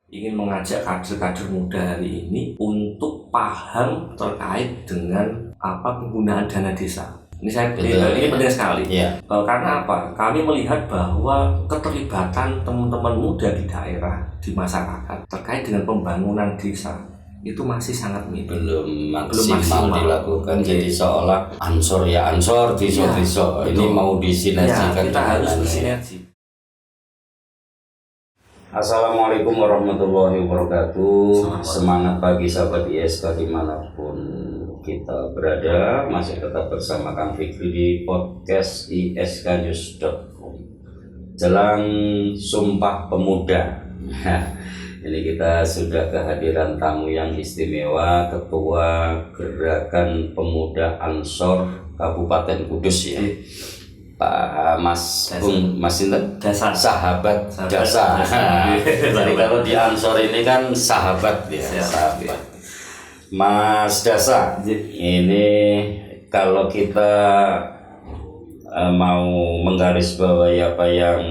ingin mengajak kader-kader muda hari ini untuk paham terkait dengan penggunaan dana desa. Ini penting sekali. Karena apa? Kami melihat bahwa keterlibatan teman-teman muda di daerah, di masyarakat terkait dengan pembangunan desa itu masih sangat minim, belum maksimal dilakukan. Jadi seolah ansor desa ini mau disinergikan. Kita harus bersinergi. Assalamualaikum warahmatullahi wabarakatuh. Semangat pagi sahabat ISK dimanapun kita berada. Masih tetap bersama Kang Fikri di podcast isknews.com. Jelang Sumpah Pemuda. Ini kita sudah kehadiran tamu yang istimewa, Ketua Gerakan Pemuda Ansor Kabupaten Kudus ya. Pak Mas Sinten sahabat jasa. Jadi kalau di Ansor ini kan sahabat ya, sahabat. Mas Dasa, ini kalau kita mau menggarisbawahi apa yang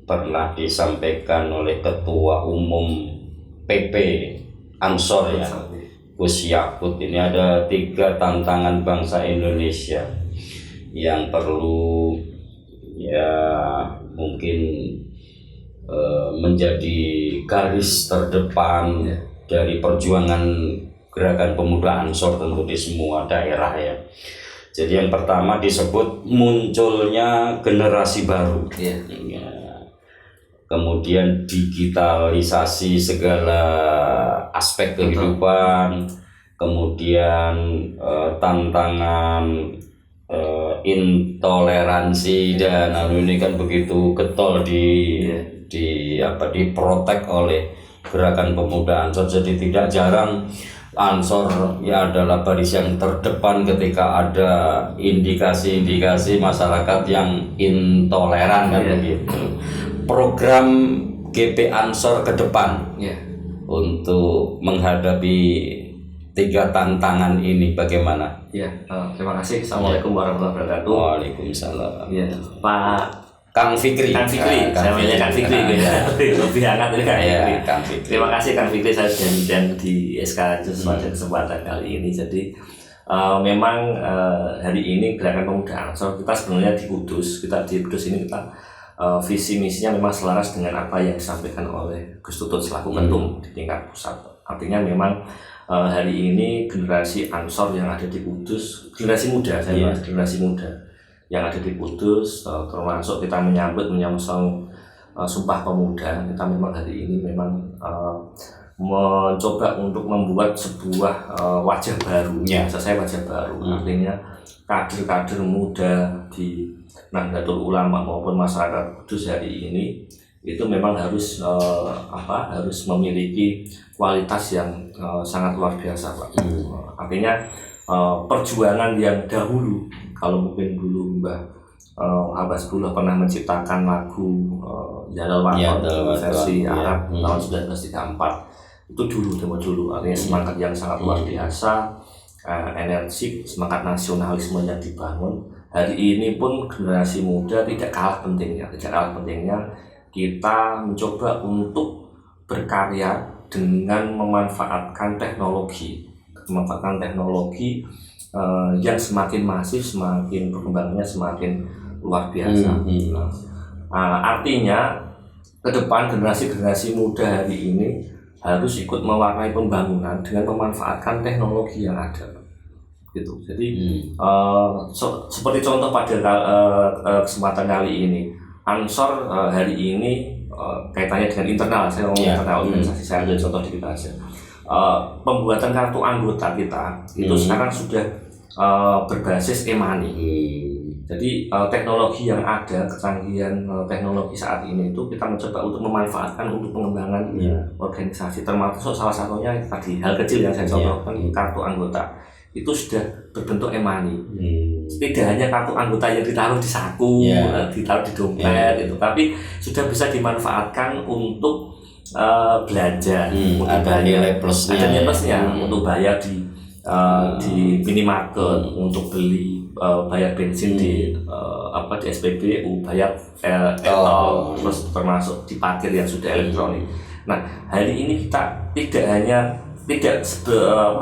pernah disampaikan oleh Ketua Umum PP Ansor ya, Gus Yakut, ini ada 3 tantangan bangsa Indonesia yang perlu ya mungkin menjadi garis terdepan dari perjuangan Gerakan Pemuda Ansor tentu di semua daerah ya. Jadi yang pertama disebut munculnya generasi baru ya. Kemudian digitalisasi segala aspek kehidupan, kemudian tantangan intoleransi dan ini kan begitu getol diprotek oleh Gerakan Pemuda Ansor. Jadi tidak jarang Ansor ya adalah baris yang terdepan ketika ada indikasi-indikasi masyarakat yang intoleran kan begitu. Program GP Ansor ke depan untuk menghadapi 3 tantangan ini bagaimana? Terima kasih. Assalamualaikum warahmatullahi wabarakatuh. Waalaikumsalam. Pak Kang Fikri. Saya namanya Kang Fikri lebih hangat dari Kang Fikri. Terima kasih Kang Fikri, saya dan di SK pada kesempatan kali ini. Jadi memang hari ini Gerakan Pemuda Ansor kita sebenarnya di Kudus. Di Kudus ini kita visi misinya memang selaras dengan apa yang disampaikan oleh Gus Tutut selaku ketum di tingkat pusat. Artinya memang hari ini generasi Ansor yang ada di Kudus, generasi muda yang ada di Kudus, termasuk kita menyongsong Sumpah Pemuda. Kita memang hari ini memang mencoba untuk membuat sebuah wajah baru, wajah baru. Artinya kader-kader muda di Nahdlatul Ulama maupun masyarakat Kudus hari ini itu memang harus memiliki kualitas yang sangat luar biasa, Pak. Artinya perjuangan yang dahulu, kalau mungkin dulu Mbah Abbasbullah pernah menciptakan lagu Jalal Waton versi Arab tahun 1934, itu dulu artinya semangat yang sangat luar biasa, energi, semangat nasionalisme yang dibangun. Hari ini pun generasi muda tidak kalah pentingnya kita mencoba untuk berkarya dengan memanfaatkan teknologi yang semakin masif, semakin perkembangannya semakin luar biasa. Artinya ke depan generasi muda hari ini harus ikut mewarnai pembangunan dengan memanfaatkan teknologi yang ada. Gitu. Jadi seperti contoh pada kesempatan kali ini, Ansor hari ini kaitannya dengan internal, saya ngomong internal organisasi, saya ambil contoh dikit aja. Pembuatan kartu anggota kita itu sekarang sudah berbasis e-money. Jadi teknologi yang ada, kecanggihan teknologi saat ini itu kita mencoba untuk memanfaatkan untuk pengembangan organisasi, termasuk salah satunya tadi hal kecil yang saya contohkan, kartu anggota itu sudah berbentuk e-money. Tidak hanya kartu anggota yang ditaruh di saku, ditaruh di dompet itu, tapi sudah bisa dimanfaatkan untuk belanja, ada nilai plusnya, untuk bayar di minimarket, untuk beli bayar bensin di SPBU, bayar tol, terus termasuk di parkir yang sudah elektronik. Nah, hari ini kita tidak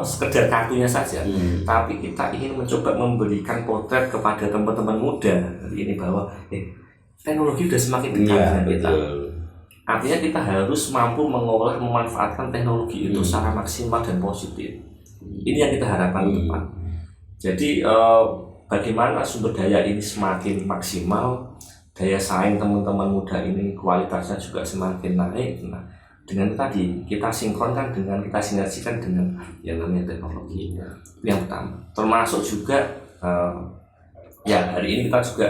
sekedar kartunya saja, tapi kita ingin mencoba memberikan potret kepada teman-teman muda hari ini bahwa teknologi sudah semakin dekat dengan kita. Artinya kita harus mampu mengolah, memanfaatkan teknologi itu secara maksimal dan positif. Ini yang kita harapkan ke depan. Jadi bagaimana sumber daya ini semakin maksimal, daya saing teman-teman muda ini kualitasnya juga semakin naik. Nah, dengan tadi kita sinkronkan dengan, kita sinergikan dengan yang namanya teknologi. Yang pertama, termasuk juga hari ini kita juga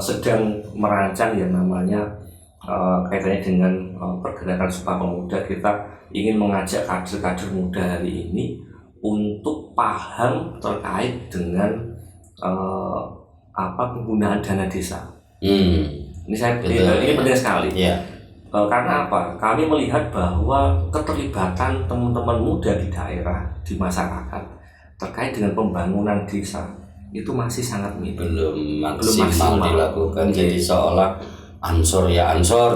sedang merancang yang namanya kaitannya dengan pergerakan Sumpah Pemuda. Kita ingin mengajak kader-kader muda hari ini untuk paham terkait dengan penggunaan dana desa. Ini penting sekali. Karena apa? Kami melihat bahwa keterlibatan teman-teman muda di daerah, di masyarakat terkait dengan pembangunan desa itu masih sangat minim. Belum maksimal dilakukan. Jadi seolah ansor,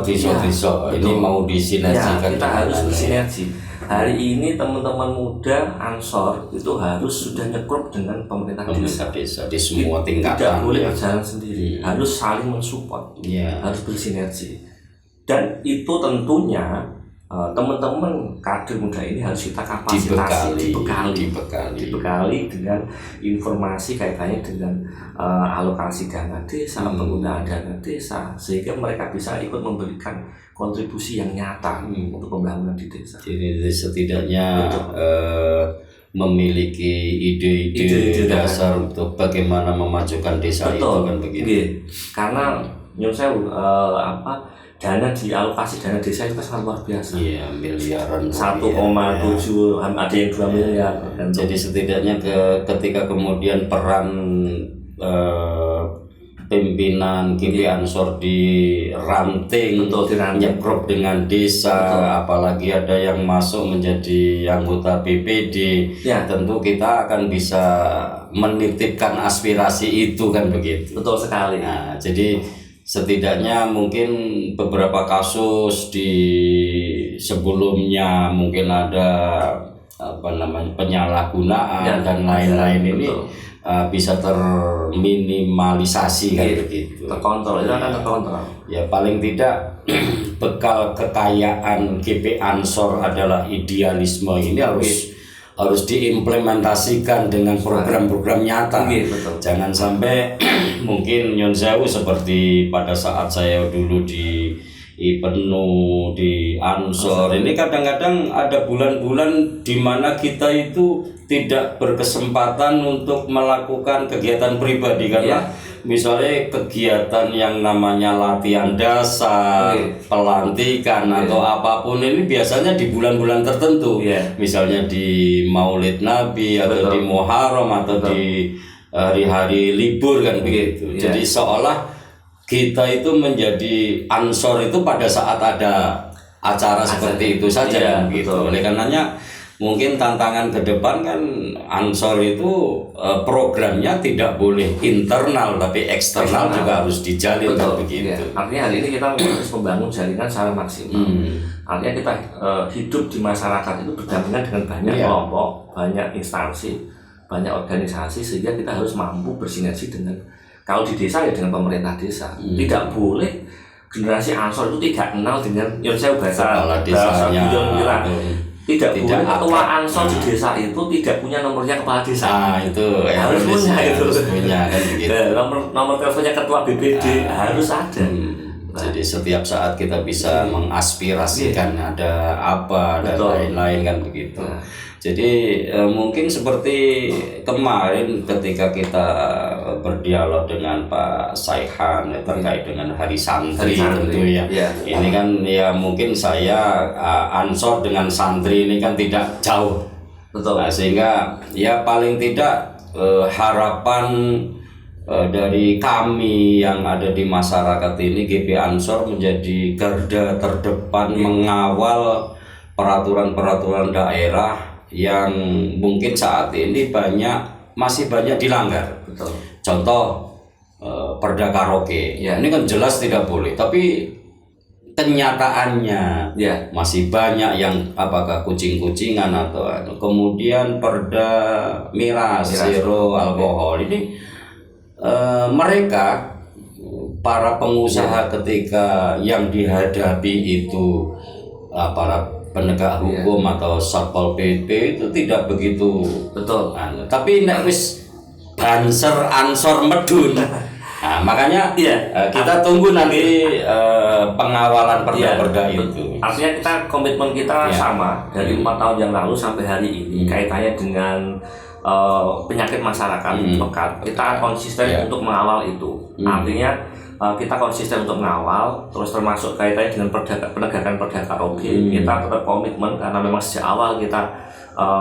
desa. Ini mau disinergikan. Kita harus bersinergi. Hari ini teman-teman muda ansor itu harus sudah nyekrup dengan pemerintah desa di semua tingkatan. Tidak boleh berjalan sendiri, harus saling mensupport, harus bersinergi. Dan itu tentunya teman-teman kader muda ini harus kita kapasitasi, dibekali dengan informasi kaitannya dengan alokasi dana desa, penggunaan dana desa, sehingga mereka bisa ikut memberikan kontribusi yang nyata untuk pembangunan di desa. Jadi setidaknya memiliki ide-ide dasar untuk bagaimana memajukan desa. Betul, itu kan begitu. Karena menurut saya alokasi dana desa itu sangat luar biasa. Iya, miliaran. 1,7 ada yang 2 miliar. Jadi setidaknya ketika kemudian peran pimpinan GP Ansor di ranting, nyekrup dengan desa, apalagi ada yang masuk menjadi anggota BPD, tentu kita akan bisa menitipkan aspirasi itu kan begitu. Betul sekali. Nah, jadi setidaknya mungkin beberapa kasus di sebelumnya mungkin ada penyalahgunaan dan lain-lain ini bisa terminimalisasi kan begitu. Terkontrol, itu akan terkontrol. Ya paling tidak bekal kekayaan GP Ansor adalah idealisme ini harus diimplementasikan dengan program-program nyata. Jangan sampai mungkin nyon sewu seperti pada saat saya dulu di IPENU, di Ansor. Ini kadang-kadang ada bulan-bulan di mana kita itu tidak berkesempatan untuk melakukan kegiatan pribadi karena misalnya kegiatan yang namanya latihan dasar, pelantikan atau apapun ini biasanya di bulan-bulan tertentu. Misalnya di Maulid Nabi atau di Muharram atau di hari-hari libur kan begitu. Jadi seolah kita itu menjadi ansor itu pada saat ada acara seperti itu saja gitu. Oleh karenanya mungkin tantangan ke depan kan ansor itu programnya tidak boleh internal tapi eksternal juga harus dijalin kan begitu. Artinya hari ini kita harus membangun jaringan secara maksimal. Artinya kita hidup di masyarakat itu berdampingan dengan banyak kelompok, banyak instansi, banyak organisasi, sehingga kita harus mampu bersinergi dengan, kalau di desa ya dengan pemerintah desa. Tidak boleh generasi ansor itu tidak kenal dengan saya bahasa desanya. Tidak boleh ketua ansor di desa itu tidak punya nomornya kepala desa. Itu harus punya kan begitu. Nomor teleponnya ketua BPD harus ada. Jadi setiap saat kita bisa mengaspirasikan ada apa dan lain-lain kan begitu. Jadi mungkin seperti kemarin ketika kita berdialog dengan Pak Saihan terkait dengan Hari Santri tentu ya. Ini kan ya mungkin saya ansor dengan santri ini kan tidak jauh. Nah, sehingga ya paling tidak harapan dari kami yang ada di masyarakat ini GP Ansor menjadi garda terdepan mengawal peraturan-peraturan daerah yang mungkin saat ini masih banyak dilanggar. Contoh perda karaoke. Ini kan jelas tidak boleh, tapi kenyataannya masih banyak yang apakah kucing-kucingan atau kemudian perda miras zero alkohol ini mereka para pengusaha ketika yang dihadapi itu para penegak hukum atau Satpol PP itu tidak begitu betul. Tapi nek wis banser ansor medun. Nah, makanya kita tunggu nanti pengawalan perda-perda itu. Artinya kita komitmen kita sama dari 4 tahun yang lalu sampai hari ini kaitannya dengan penyakit masyarakat pekat. Kita konsisten untuk mengawal itu. Artinya kita konsisten untuk mengawal, terus termasuk kaitannya dengan penegakan perda karaoke. Kita tetap komitmen karena memang sejak awal kita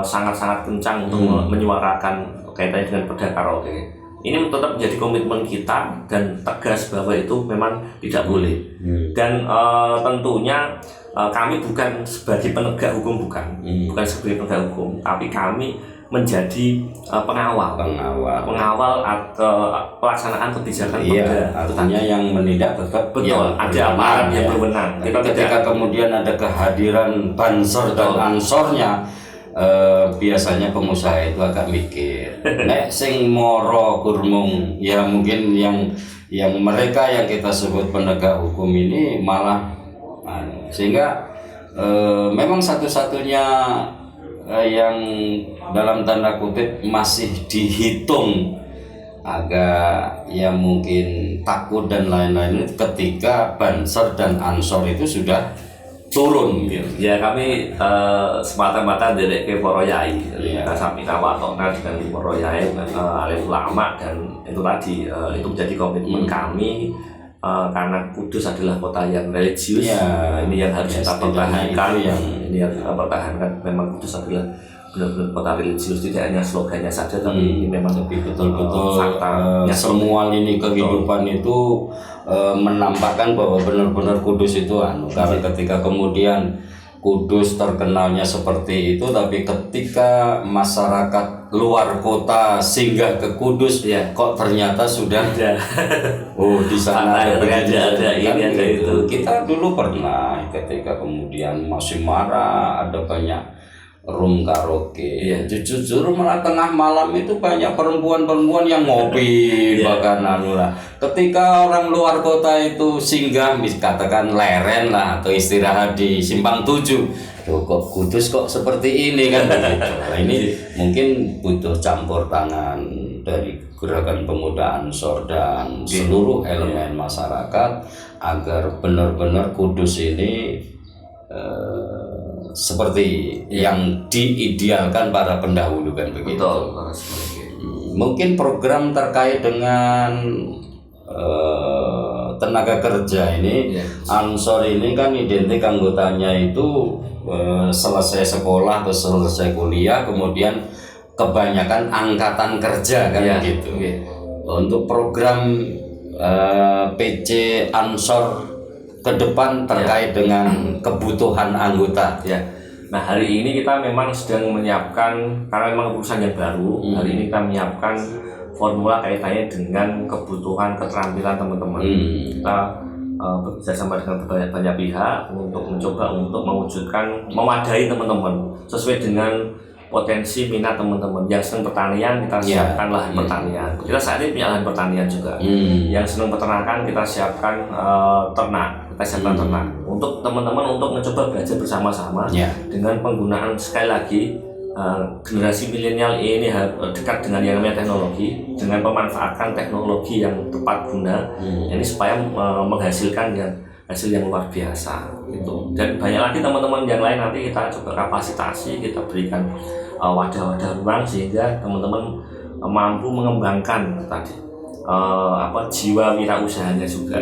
sangat-sangat kencang untuk menyuarakan kaitannya dengan perda karaoke. Ini tetap menjadi komitmen kita dan tegas bahwa itu memang tidak boleh. Dan tentunya kami bukan sebagai penegak hukum, bukan sebagai penegak hukum, tapi kami menjadi pengawal atau pelaksanaan kebijakan perda. Artinya yang menindak tetap betul, ada aparat yang berwenang. Ketika kemudian ada kehadiran banser dan ansornya, biasanya pengusaha itu agak mikir. Nek sing moro kurmung, ya mungkin yang mereka yang kita sebut penegak hukum ini malah sehingga memang satu-satunya yang dalam tanda kutip masih dihitung agak ya mungkin takut dan lain-lain ketika banser dan ansor itu sudah turun gitu. Ya kami semata-mata dari ke para yai, kita sampai tawatokna dengan para yai, alim ulama, dan itu tadi itu menjadi komitmen kami karena Kudus adalah kota yang religius. Ini yang harus kita pertahankan, ini yang kita pertahankan. Memang Kudus adalah benar-benar kota religius, tidak hanya slogannya saja, tapi ini memang betul-betul semua lini kehidupan itu menampakkan bahwa benar-benar Kudus itu karena ketika kemudian Kudus terkenalnya seperti itu, tapi ketika masyarakat luar kota singgah ke Kudus kok ternyata sudah di sana ada itu. Kita dulu pernah ketika kemudian masih marah ada banyak room karaoke. Jujur malah tengah malam itu banyak perempuan-perempuan yang ngopi bahkan ketika orang luar kota itu singgah katakan leren lah atau istirahat di Simpang 7. Kok Kudus kok seperti ini kan begitu. Ini mungkin butuh campur tangan dari gerakan pemuda Ansor dan seluruh elemen masyarakat agar benar-benar Kudus ini seperti yang diidealkan para pendahulu kan begitu. Mungkin program terkait dengan tenaga kerja ini, Ansor ini kan identik anggotanya itu selesai sekolah atau selesai kuliah, kemudian kebanyakan angkatan kerja kan gitu. Untuk program PC Ansor ke depan terkait dengan kebutuhan anggota. Nah hari ini kita memang sedang menyiapkan, karena memang urusan yang baru. Hari ini kita menyiapkan formula kaitannya dengan kebutuhan keterampilan teman-teman. Kita bekerja sama dengan banyak pihak untuk mencoba untuk mewujudkan, memadai teman-teman sesuai dengan potensi minat teman-teman. Yang senang pertanian kita siapkan lahan pertanian. Kita saat ini punya lahan pertanian juga. Yang senang peternakan kita siapkan ternak. Untuk teman-teman untuk mencoba belajar bersama-sama dengan penggunaan, sekali lagi generasi milenial ini dekat dengan yang namanya teknologi, dengan memanfaatkan teknologi yang tepat guna ini supaya menghasilkan hasil yang luar biasa gitu. Dan banyak lagi teman-teman yang lain nanti kita coba kapasitasi, kita berikan wadah-wadah ruang sehingga teman-teman mampu mengembangkan tadi jiwa wirausahanya juga.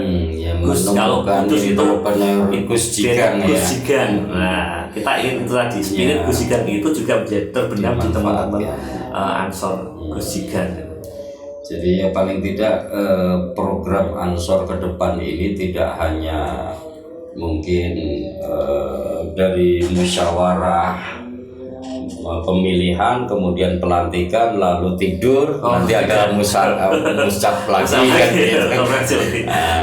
Kalau Kudus itu Gus Jigang. Nah, kita ingin itu tadi spirit Gus Jigang itu juga menjadi terbenam di teman-teman Ansor Gus Jigang. Jadi paling tidak program Ansor ke depan ini tidak hanya mungkin dari musyawarah pemilihan, kemudian pelantikan, lalu tidur, nanti ada muscap lagi kan gitu.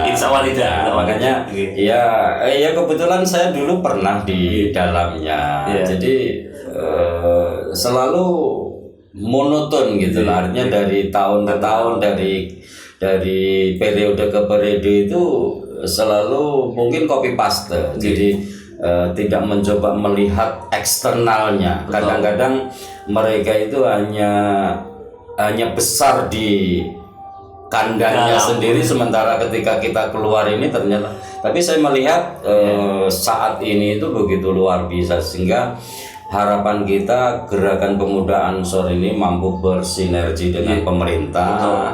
Insya Allah tidak. Makanya ya kebetulan saya dulu pernah di dalamnya, jadi selalu monoton gitu lah, artinya dari tahun ke tahun, dari periode ke periode itu selalu mungkin copy paste, jadi tidak mencoba melihat eksternalnya. Kadang-kadang mereka itu hanya besar di kandangnya sendiri, sementara ketika kita keluar ini ternyata, tapi saya melihat saat ini itu begitu luar biasa, sehingga harapan kita Gerakan Pemuda Ansor ini mampu bersinergi dengan pemerintah.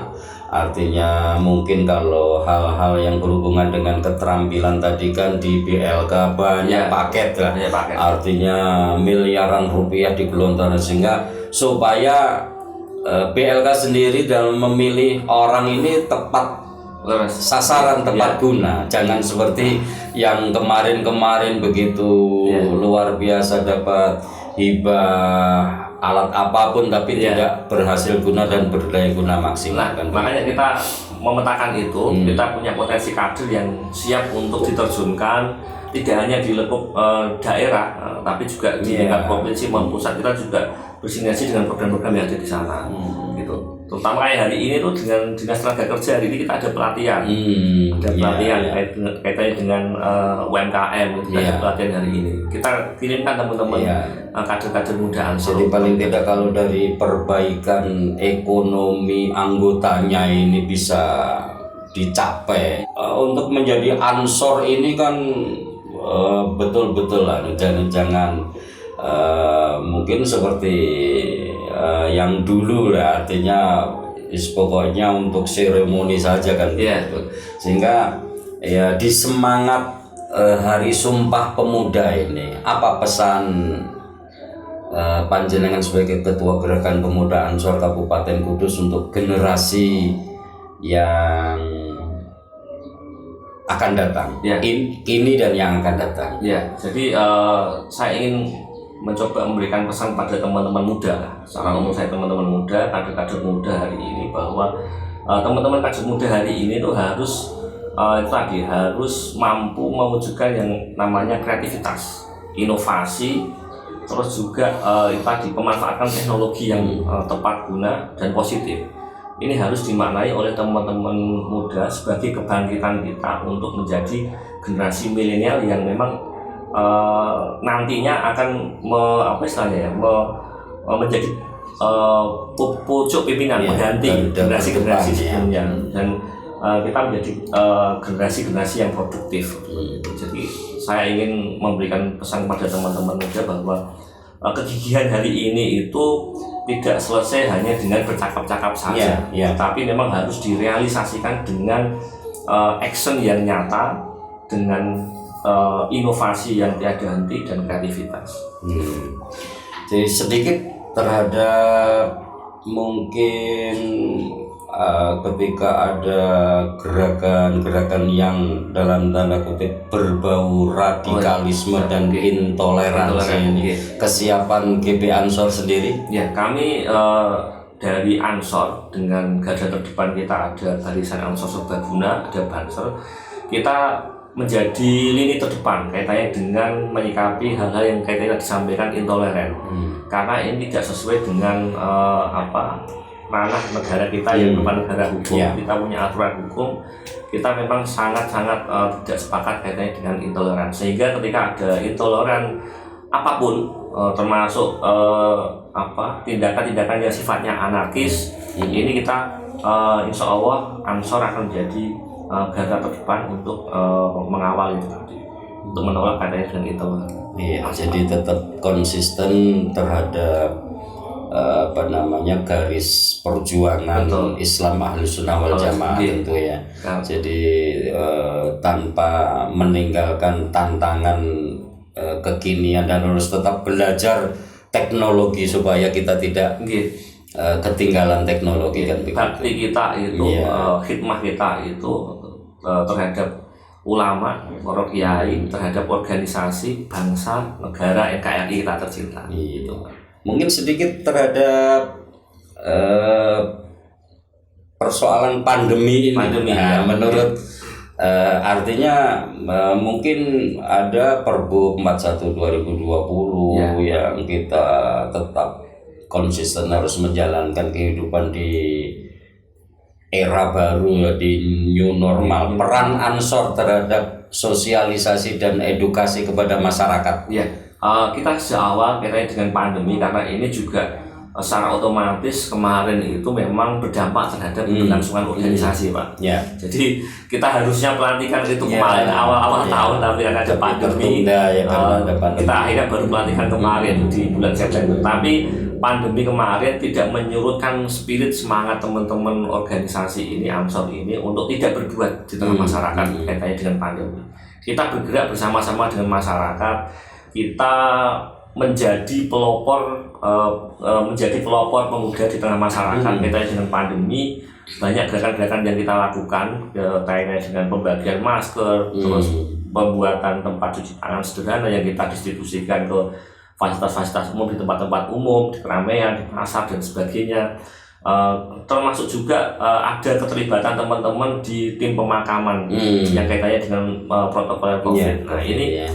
Artinya mungkin kalau hal-hal yang berhubungan dengan keterampilan tadi kan di BLK banyak paket lah, artinya miliaran rupiah digelontorkan, sehingga supaya BLK sendiri dalam memilih orang ini tepat sasaran, tepat guna. Jangan seperti yang kemarin-kemarin begitu luar biasa dapat hibah alat apapun tapi tidak berhasil guna dan berdaya guna maksimal. Makanya kita memetakan itu, kita punya potensi kader yang siap untuk diterjunkan, tidak hanya di lingkup daerah, tapi juga di tingkat provinsi maupun pusat. Kita juga bersinergi dengan program-program yang ada di sana, gitu. Terutama kayak hari ini tuh dengan Dinas Tenaga Kerja, hari ini kita ada pelatihan, kaitannya dengan UMKM, kita ada pelatihan hari ini. Kita kirimkan teman-teman kader-kader muda Ansor. Jadi paling tidak kalau dari perbaikan ekonomi anggotanya ini bisa dicapai, untuk menjadi Ansor ini kan betul-betul lah, jangan mungkin seperti yang dulu lah, artinya pokoknya untuk seremoni saja kan, sehingga ya di semangat Hari Sumpah Pemuda ini, apa pesan panjenengan sebagai Ketua Gerakan Pemuda Ansor Kabupaten Kudus untuk generasi yang akan datang, ini dan yang akan datang? Jadi saya ingin mencoba memberikan pesan pada teman-teman muda lah. Secara umum saya teman-teman muda, kader-kader muda hari ini, bahwa teman-teman kader muda hari ini tuh harus harus mampu mewujudkan yang namanya kreativitas, inovasi, terus juga pemanfaatkan teknologi yang tepat guna dan positif. Ini harus dimaknai oleh teman-teman muda sebagai kebangkitan kita untuk menjadi generasi milenial yang memang nantinya akan menjadi pucuk pimpinan, mengganti generasi-generasi sebelumnya, dan kita menjadi generasi-generasi yang produktif. Jadi saya ingin memberikan pesan kepada teman-teman muda bahwa kegigihan hari ini itu tidak selesai hanya dengan bercakap-cakap saja, tapi memang harus direalisasikan dengan action yang nyata, dengan inovasi yang tiada henti dan kreativitas. Jadi sedikit terhadap mungkin ketika ada gerakan-gerakan yang dalam tanda kutip berbau radikalisme dan intoleransi ini, kesiapan GP Ansor sendiri? Kami dari Ansor dengan garda terdepan kita ada Barisan Ansor Serbaguna, ada Banser. Kita menjadi lini terdepan kaitannya dengan menyikapi hal-hal yang kaitannya disampaikan intoleran, karena ini tidak sesuai dengan ranah negara kita yang berupa negara hukum. Kita punya aturan hukum, kita memang sangat-sangat tidak sepakat kaitannya dengan intoleran, sehingga ketika ada intoleran apapun, termasuk tindakan-tindakan yang sifatnya anarkis, ini kita insya Allah Ansor akan menjadi garda terdepan untuk mengawal itu tadi, untuk menolak kaitannya dengan intoleran. Jadi tetap konsisten terhadap garis perjuangan Islam Ahlus Sunnah wal Jamaah tentu ya. Jadi tanpa meninggalkan tantangan kekinian, dan harus tetap belajar teknologi supaya kita tidak ketinggalan teknologi kan. Bakti kita itu, khidmah kita itu terhadap ulama, para kiai, terhadap organisasi, bangsa, negara, NKRI kita tercinta. mungkin sedikit terhadap persoalan pandemi ini. Nah, menurut artinya mungkin ada Perbu 41 2020 yang kita tetap konsisten harus menjalankan kehidupan di era baru, di new normal. Peran Ansor terhadap sosialisasi dan edukasi kepada masyarakat. Ya, kita sejak awal kaitannya dengan pandemi, karena ini juga secara otomatis kemarin itu memang berdampak terhadap kelangsungan organisasi, Pak. Jadi kita harusnya pelantikan itu kemarin awal-awal tahun, tapi karena ada pandemi, kita akhirnya baru pelantikan kemarin di bulan September. Tapi pandemi kemarin tidak menyurutkan spirit semangat teman-teman organisasi ini, Ansor ini, untuk tidak berbuat di tengah masyarakat kaitannya dengan pandemi. Kita bergerak bersama-sama dengan masyarakat. Kita menjadi pelopor pemuda di tengah masyarakat kaitannya dengan pandemi. Banyak gerakan-gerakan yang kita lakukan kaitannya dengan pembagian masker, terus pembuatan tempat cuci tangan sederhana yang kita distribusikan ke fasilitas-fasilitas umum, di tempat-tempat umum, di keramaian, di pasar dan sebagainya. Termasuk juga ada keterlibatan teman-teman di tim pemakaman yang kaitannya dengan protokol COVID. Nah, ini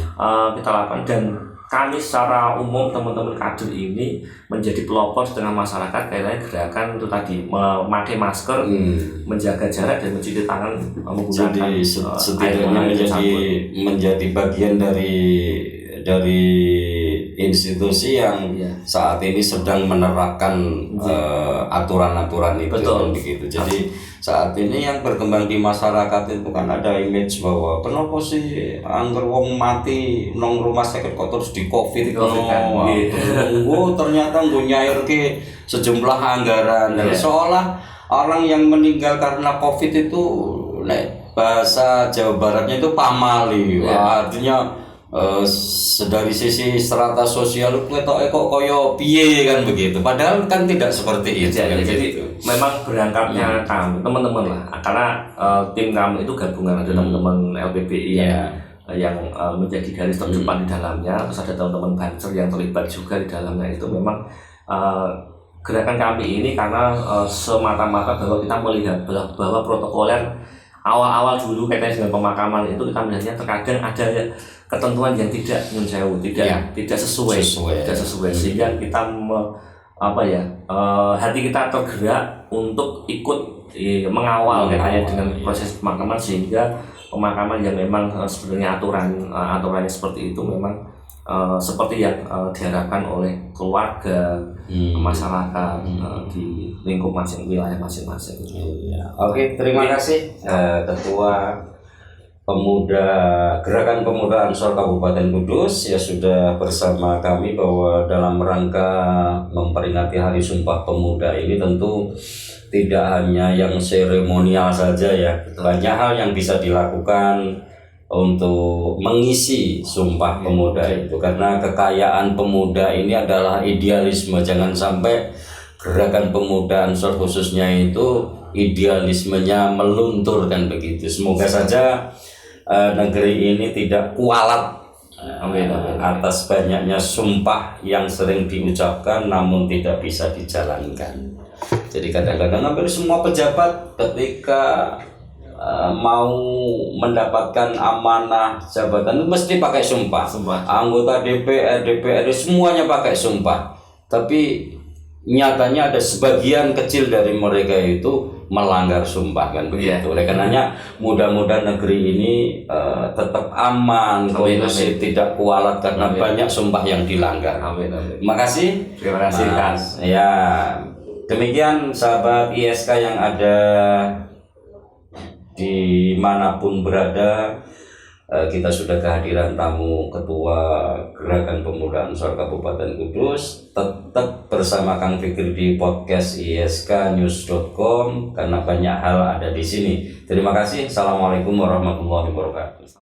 kita lakukan, dan kami secara umum teman-teman kader ini menjadi pelopor di tengah masyarakat kaitannya gerakan itu tadi, memakai masker, menjaga jarak dan mencuci tangan menggunakan setidaknya menjadi bagian dari institusi yang saat ini sedang menerapkan aturan-aturan itu. Betul. Begitu. Jadi saat ini yang berkembang di masyarakat itu kan ada image bahwa kenapa sih angger wong mati nong rumah sakit kok terus di COVID ternyata nggo nyairke sejumlah anggaran, dan seolah orang yang meninggal karena COVID itu bahasa Jawa Baratnya itu pamali. Artinya dari sisi strata sosial ketoke kok koyo piye kan begitu, padahal kan tidak seperti itu. Jadi memang berangkatnya kami teman-teman lah, karena tim kami itu gabungan, ada teman-teman LPBI yang menjadi garis terdepan di dalamnya, terus ada teman-teman Banser yang terlibat juga di dalamnya. Itu memang gerakan kami ini karena semata-mata bahwa kita melihat bahwa protokoler awal-awal dulu kaitannya dengan pemakaman itu kita melihatnya terkadang ada ketentuan yang tidak tidak sesuai, sehingga kita hati kita tergerak untuk ikut mengawal kaitannya dengan proses pemakaman, sehingga pemakaman yang memang sebenarnya aturannya seperti itu memang seperti yang diharapkan oleh keluarga, masyarakat di lingkup wilayah masing-masing. Oke, terima kasih Ketua Gerakan Pemuda Ansor Kabupaten Kudus ya sudah bersama kami, bahwa dalam rangka memperingati Hari Sumpah Pemuda ini tentu tidak hanya yang seremonial saja ya, banyak hal yang bisa dilakukan untuk mengisi Sumpah Pemuda itu, karena kekayaan pemuda ini adalah idealisme. Jangan sampai Gerakan Pemuda Ansor khususnya itu idealismenya meluntur kan begitu. Semoga saja negeri ini tidak kualat atas banyaknya sumpah yang sering diucapkan namun tidak bisa dijalankan. Jadi kadang-kadang hampir semua pejabat ketika mau mendapatkan amanah jabatan itu mesti pakai sumpah. Anggota DPR semuanya pakai sumpah. Tapi nyatanya ada sebagian kecil dari mereka itu melanggar sumpah kan begitu. Oleh karenanya mudah-mudahan negeri ini tetap aman, kondusif, tidak kualat karena banyak sumpah yang dilanggar. Terima kasih. Terima kasih Kak. Ya, demikian sahabat ISK yang ada dimanapun berada, kita sudah kehadiran tamu Ketua Gerakan Pemuda Ansor Kabupaten Kudus. Tetap bersama Kang Fikri di podcast isknews.com karena banyak hal ada di sini. Terima kasih. Assalamualaikum warahmatullahi wabarakatuh.